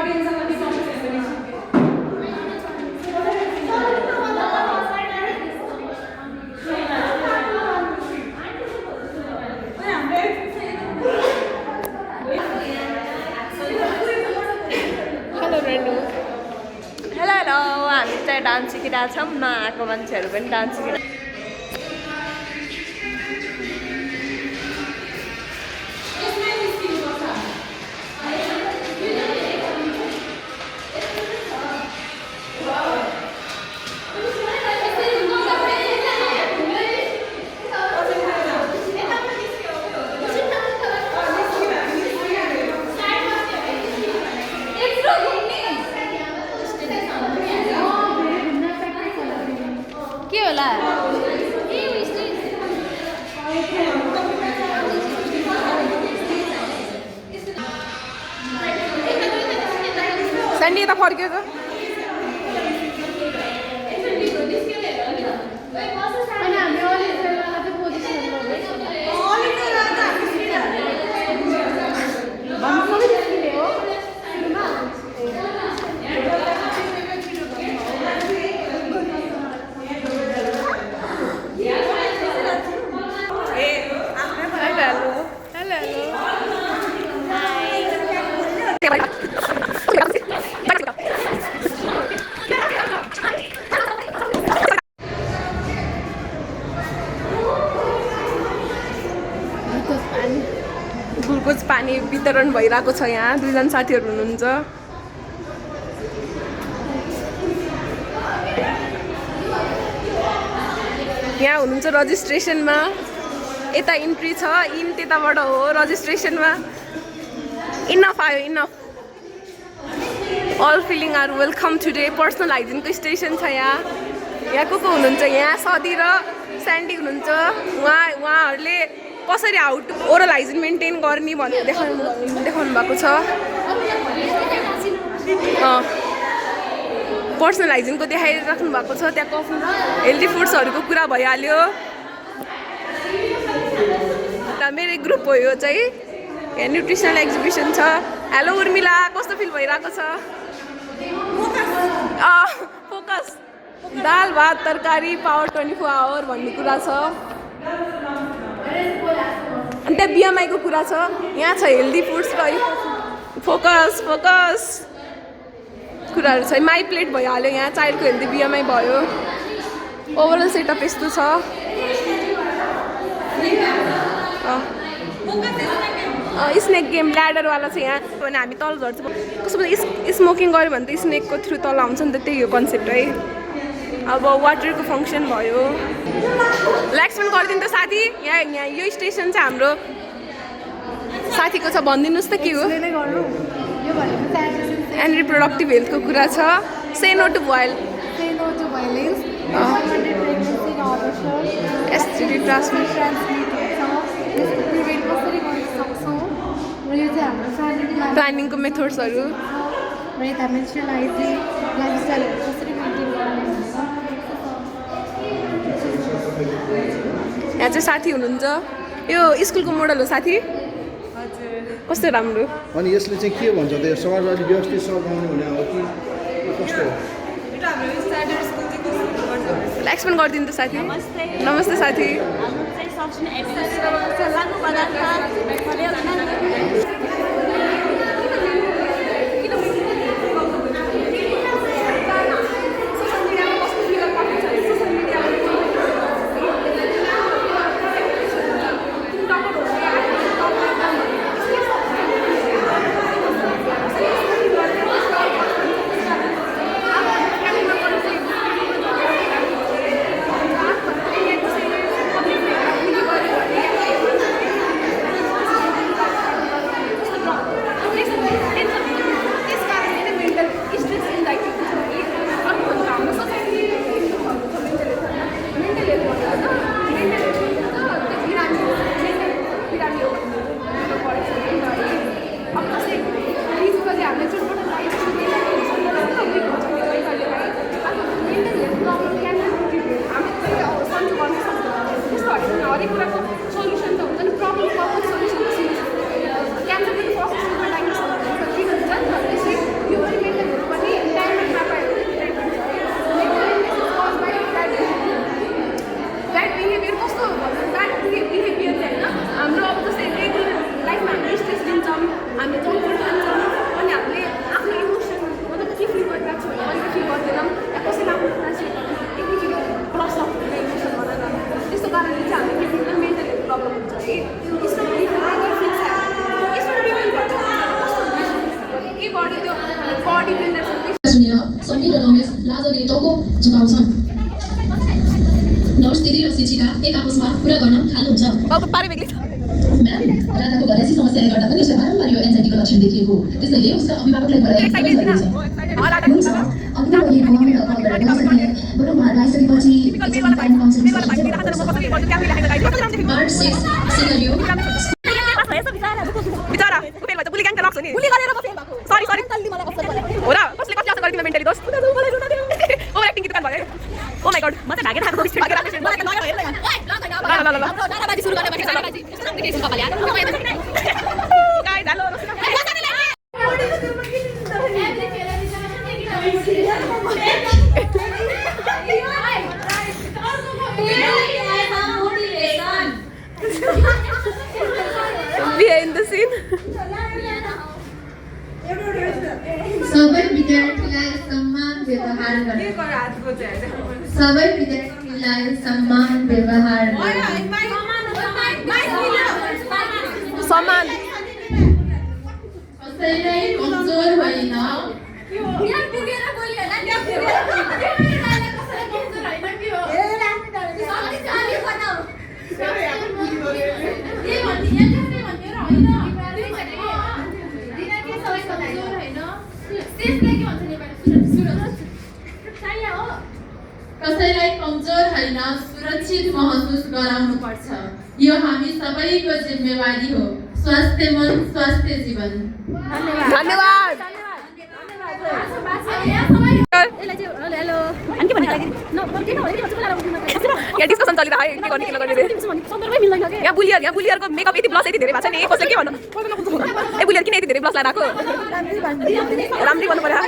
Hello हामी चाहिँ dance सिकिरहेछौँ नआएको मान्छेहरू पनि डान्स सिकिरहेको सन्डी यता फर्क्यो त ग्लुकोज पानी वितरण भइरहेको छ यहाँ दुईजना साथीहरू हुनुहुन्छ यहाँ हुनुहुन्छ रजिस्ट्रेसनमा यता इन्ट्री छ इन त्यताबाट हो रजिस्ट्रेसनमा इनफ आयो इनफ अल फिलिङ आर वेलकम टुडे पर्सनल हाइजिनको स्टेसन छ यहाँ को हुनुहुन्छ यहाँ सदी र स्यान्डी हुनुहुन्छ उहाँहरूले कसरी ओरल हाइजिन मेन्टेन गर्ने भनेर देखाउनु भएको छ पर्सनल हाइजिनको देखाइराख्नु भएको छ त्यहाँ कफी हेल्दी फुड्सहरूको कुरा भइहाल्यो मेरो ग्रुप हो यो चाहिँ यहाँ न्युट्रिसनल एक्जिबिसन छ हेलो उर्मिला कस्तो फिल भइरहेको छ फोकस दाल भात तरकारी पावर 24 आवर भन्ने कुरा छ अनि त्यहाँ बिएमआईको कुरा छ यहाँ छ हेल्दी फुड्स र फोकस कुराहरू छ माई प्लेट भइहाल्यो यहाँ चाइल्डको हेल्दी बिएमआई भयो ओभरअल सेटअप यस्तो छ स्नेक गेम ल्याडरवाला छ यहाँ भने हामी तल झर्छ कसो स्मोकिङ गऱ्यो भने त स्नेकको थ्रु तल आउँछ नि त त्यही हो कन्सेप्ट है अब वाटरको फङ्सन भयो एक्सप्लेन गरिदिनु त साथी यहाँ यो स्टेसन चाहिँ हाम्रो साथीको छ भनिदिनुहोस् त के हो एन्ड रिप्रोडक्टिभ हेल्थको कुरा छ से no to violence STD transmission प्लानिङको मेथड्सहरू यहाँ चाहिँ साथी हुनुहुन्छ यो स्कुलको मोडल हो साथी कस्तो राम्रो अनि यसले चाहिँ के भन्छ त्यो समाजवादी व्यवस्थित सघाउनु भने हो कि कस्तो हो एक्सप्लेन गरिदिनु त साथी नमस्ते साथी सुनेर समीर र रमेश लाजले टाउको झुकाउँछन्। नर्स दिदी र शिक्षिका एक आपसमा कुरा गर्न थाल्नुहुन्छ। म्याम, राधाको घरेसी समस्याले गर्दा पनि उसले बारम्बार यो एन्जाइटीको लक्षण देखिएको हो। त्यसैले उसका अभिभावकलाई बोलाएर सबै जरुरी छ। हुन्छ, अघि बोलेको मम्मीलाई कल गरेर बोलाउन सकिने। बरु उहाँहरू आइसकेपछि एकचोटि टाइम काउन्सिलिङ पार्ट 6 सिनारियो बिचारा फेल भन्छ बुली ग्याङका रक्स हो नि बुली गरेर फेल भएको सरी तल्ली मलाई कस्तो हो र कसले कति आशा गरिदिनु मेन्टली दोस्त मलाई रुन दियो ओभर एक्टिङ किन भयो ओ माय गॉड म चाहिँ भागेर आएको बिस्ट्री भागेर आएको मलाई नयाँ हेर्न यहाँ ल नाराबाजी सुरु गर्ने मान्छे नाराबाजी यस्तो नाम देखेछु कपाल यार गाइ डालो behind the scene सबै विद्यार्थीलाई सम्मान व्यवहार गर्ने सबै विद्यार्थीलाई सम्मान व्यवहार समान कसैलाई कमजोर होइन कसैलाई कमजोर होइन सुरक्षित महसुस गराउनुपर्छ। यो हामी सबैको जिम्मेवारी हो। स्वास्थ्य मन स्वास्थ्य जीवन। धन्यवाद यहाँ डिस्कसन चलिरहेको है के गर्ने यहाँ बुलियरको मेकअप यति ब्लस यति धेरै भएको छ नि कसले के भन्नु ए बुलियर किन यति धेरै ब्लस लगाएको राम्रै भन्नु पर्यो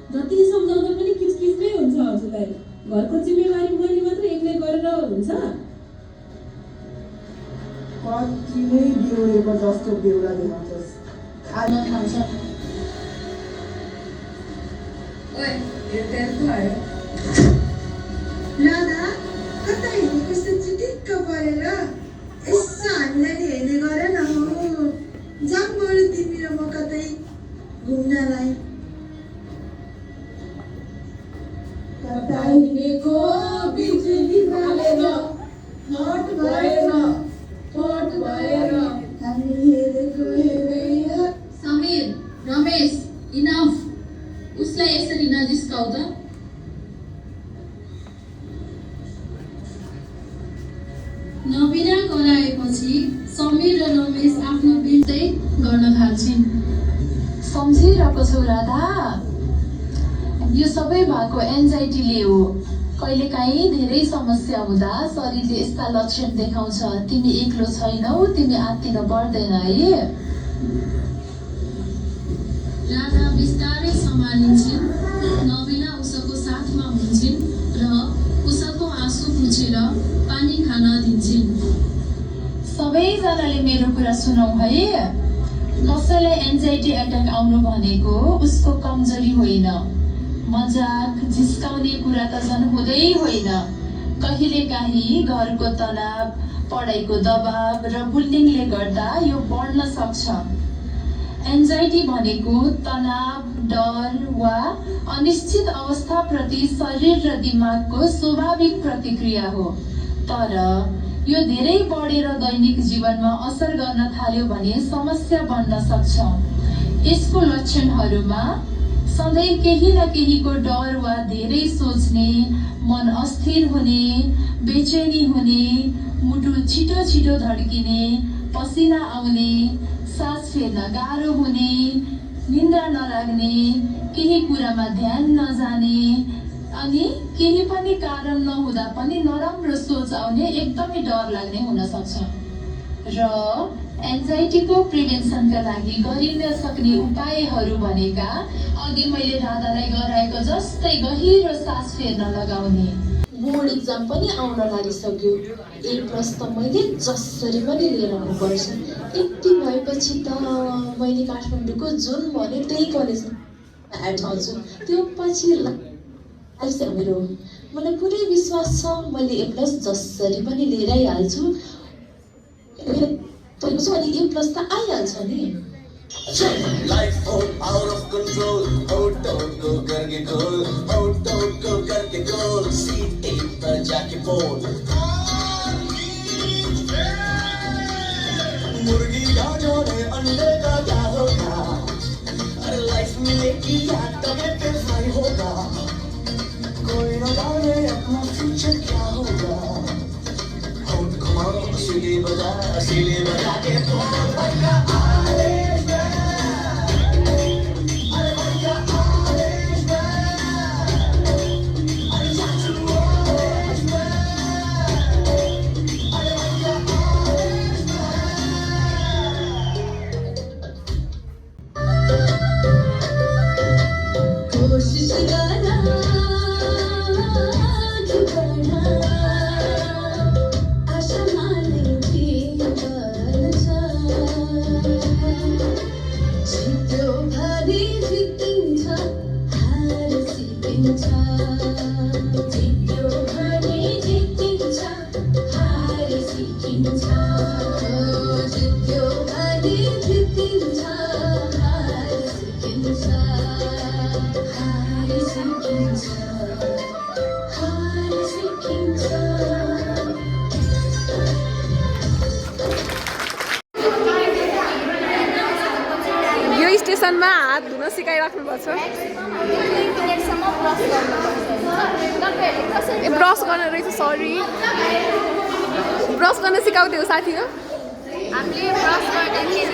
जति सम्झाउँदा पनि किचकिचै हुन्छ हजुरलाई। घरको जिम्मेवारी मैले मात्र एक्लै गरेर हुन्छ। कति नै बेहोरेको जस्तो बेहुरा देखाउँछस्। खान खान्छ। ओए, यो तेलको आयो। राधा, कता हिँडेको कस्तो चिटिक्क परेर यसो हामीलाई नि हेर्ने गर न हो। जाऊँ बरु तिमी र म कतै घुम्नलाई। कता हिँडेको बिजुली बालेर हट भएर हामी हेरेको हेरेर समीर, रमेश, इनफ। उसलाई यसरी नजिस्काउ त। नबिना कराएपछि समीर र रमेश आफ्नो बिल्दै गर्न थाल्छन्। सम्झिरहेको छौ राधा, यो सबै भएको एन्जाइटीले हो। कहिलेकाहीँ धेरै समस्या हुँदा शरीरले यस्ता लक्षण देखाउँछ। तिमी एक्लो छैनौ, तिमी आत्तिन पर्दैन है। राधा बिस्तारै सम्हालिन्छन्। नबिना उसको साथमा हुन्छन् र उसको आँसु पुछेर पानी खान दिन्छन्। सबैजनाले मेरो कुरा सुनौ है। कसैलाई एन्जाइटी एट्याक आउनु भनेको उसको कमजोरी होइन। मजाक झिस्काउने कुरा त झन् हुँदै होइन। कहिलेकाहीँ घरको तनाव, पढाइको दबाव र बुलिङले गर्दा यो बढ्न सक्छ। एन्जाइटी भनेको तनाव, डर वा अनिश्चित अवस्थाप्रति शरीर र दिमागको स्वाभाविक प्रतिक्रिया हो। तर यो धेरै बढेर दैनिक जीवनमा असर गर्न थाल्यो भने समस्या बन्न सक्छ। यसको लक्षणहरूमा सधैँ केही न केहीको डर वा धेरै सोच्ने, मन अस्थिर हुने, बेचैनी हुने, मुटु छिटो छिटो धड्किने, पसिना आउने, सास फेर्न गाह्रो हुने, निन्द्रा नलाग्ने, केही कुरामा ध्यान नजाने, अनि केही पनि कारण नहुँदा पनि नराम्रो सोच आउने, एकदमै डर लाग्ने हुन सक्छ। र एन्जाइटीको प्रिभेन्सनका लागि गरिन सक्ने उपायहरू भनेका अघि मैले राधालाई गराएको जस्तै गहिरो सास फेर्न लगाउने। बोर्ड इक्जाम पनि आउन लागिसक्यो। एक प्रश्न मैले जसरी पनि लिएर आउनुपर्छ। यति भएपछि त मैले काठमाडौँको जुन भने त्यही कलेजमा एड आउँछु। त्यो पछि आइस मेरो मलाई पुरै विश्वास छ मैले ए प्लस जसरी पनि लिएरै हाल्छु। अनि ए प्लस त आइहाल्छ नि। Life out of control, out को करके गोल, out को करके गोल, सीट 8 पर जाके बोल। मुर्गी का जोड़े अंडे का क्या होगा? अरे लाइफ मिलेगी या तबे पे फ्राई होगा? कोई न जाने अपना फ्यूचर क्या होगा? होंठ घुमाओ, सीढ़ी बजा के बोल भैया आदेश में। अरे भैया आदेश में। अरे चाचू आदेश में। अरे भैया आदेश में। कोशिश करना झुकना आशा मानेगी बलचा जित्यो भारी जितिन्छ हार सिकिन्छ जित्यो भारी जितिन्छ हार सिकिन्छ जित्यो भारी जितिन्छ हार सिकिन्छ हार सिकिन्छ हार सिकिन्छ यो स्टेसनमा हात धुन सिकाइराख्नुपर्छ ए ब्रस गर्न रहेछ सरी ब्रस गर्न सिकाउँथ्यो साथी हो हामीले ब्रस गर्दाखेरि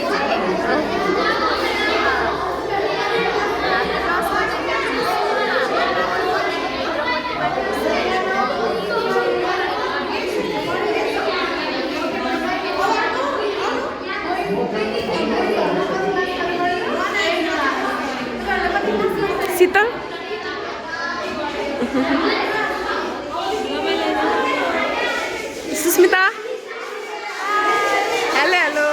शीतल सुस्मिता हेलो हेलो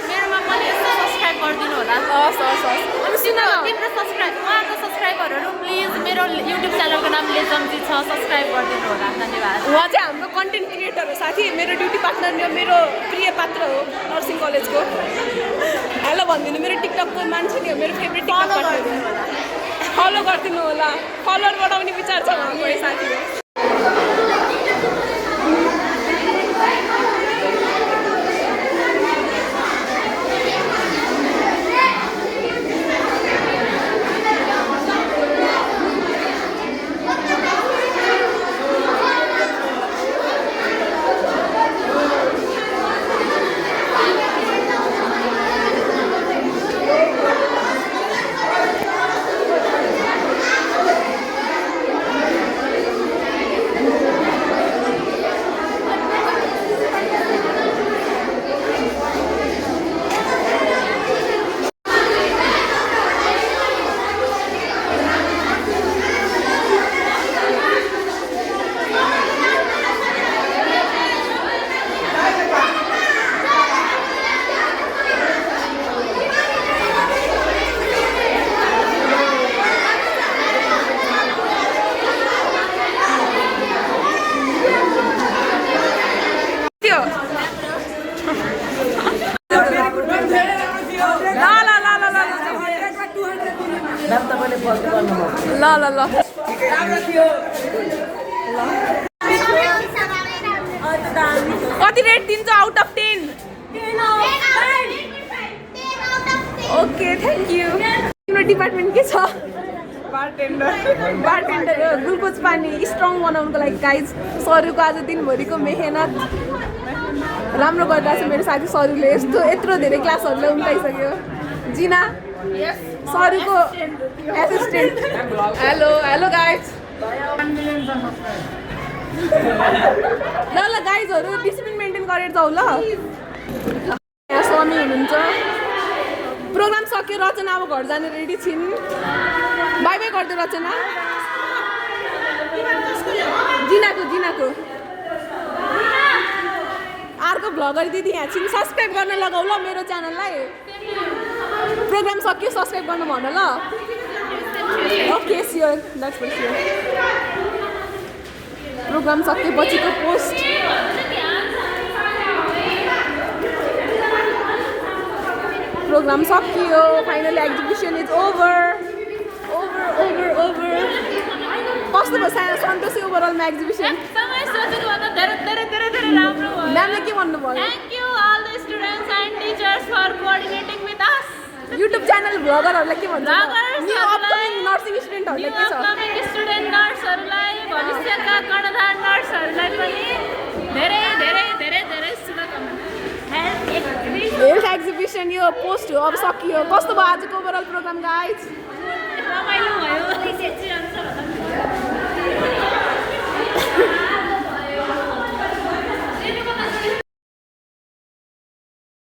मेरोमा पनि यसो सब्सक्राइब गरिदिनु होला हस् हस् हस् अनि सुन तिम्रो सब्सक्राइब उहाँको सब्सक्राइबरहरू प्लिज मेरो युट्युब च्यानलको नाम लेजम्जी छ सब्सक्राइब गरिदिनु होला धन्यवाद उहाँ चाहिँ हाम्रो कन्टेन्ट क्रिएटर हो साथी मेरो ड्युटी पार्टनर यो मेरो प्रिय पात्र हो नर्सिङ कलेजको हेलो भनिदिनु मेरो टिकटकको मान्छे नि हो मेरो फेभरेट टिकटक पार्टनर फलो गरिदिनु होला फलोवर बढाउने विचार छ हाम्रो साथी हो ल ल ल कति रेट दिन्छ out of 10 okay thank you तिम्रो डिपार्टमेन्ट के छ बारटेन्डर हो ग्लुकोज पानी स्ट्रङ बनाउनुको लागि गाइज सरुको आज दिनभरिको मेहनत राम्रो गरिरहेको छ मेरो साथी सरुले यत्रो धेरै क्लासहरूलाई उम्टाइसक्यो जिना सरुको एसिस्टेन्ट हेलो हेलो गाइज ल ल गाइजहरू डिसिप्लिन मेन्टेन गरेर जाऊ ल यहाँ स्वामी हुनुहुन्छ प्रोग्राम सक्यो रचना अब घर जाने रेडी छिन् बाई बाई गरिदियो रचना जिनाको अर्को भ्लगर दिदी यहाँ छिन् सब्सक्राइब गर्न लगाऊ ल मेरो च्यानललाई प्रोग्राम सक्यो सब्सक्राइब गर्नु भन ल okay sure that's for sure program सकेपछिको पोस्ट प्रोग्राम सकियो फाइनली एक्जिबिसन इज ओभर कस्तो भयो सन्तोषी ओभरअलमा एक्जिबिसन एकदमै सोचेकोभन्दा धेरै राम्रो भयो म्यामले के भन्नुभयो thank you all the students and teachers for coordinating with us YouTube channel भ्लगरहरूलाई के भन्छ Vloggers अपकमिङ नर्सिङ स्टुडेन्टहरूलाई के छ अपकमिङ स्टुडेन्ट नर्सहरूलाई भविष्यका कर्णधार नर्सहरूलाई पनि धेरै धेरै धेरै धेरै शुभकामना हेल्थ एक्जिबिसन यो पोस्ट हो अब सकियो कस्तो भयो आजको ओभरअल प्रोग्राम गाइज रमाइलो भयो